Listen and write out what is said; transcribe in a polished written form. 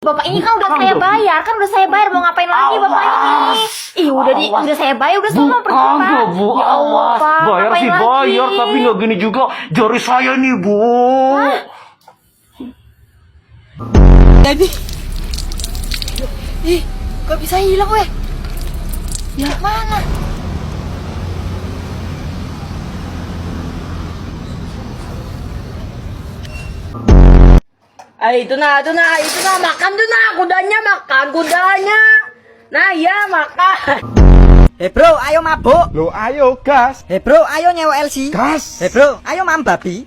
Bapak ini kan udah saya bayar, mau ngapain lagi Bapak ini? Ih, udah saya bayar, udah semua pergi Pak. Kagak Bu, Ya Allah Pak, bayar ngapain sih lagi? bayar, tapi nggak gini juga jari saya nih Bu. Hah? Jadi, kok bisa hilang weh? Ya mana? Itu nah, makan tuh nah, kudanya. Nah ya makan. Bro, ayo mabuk. Lo ayo gas, Bro, ayo nyewa LC. gas. Bro, ayo mam babi.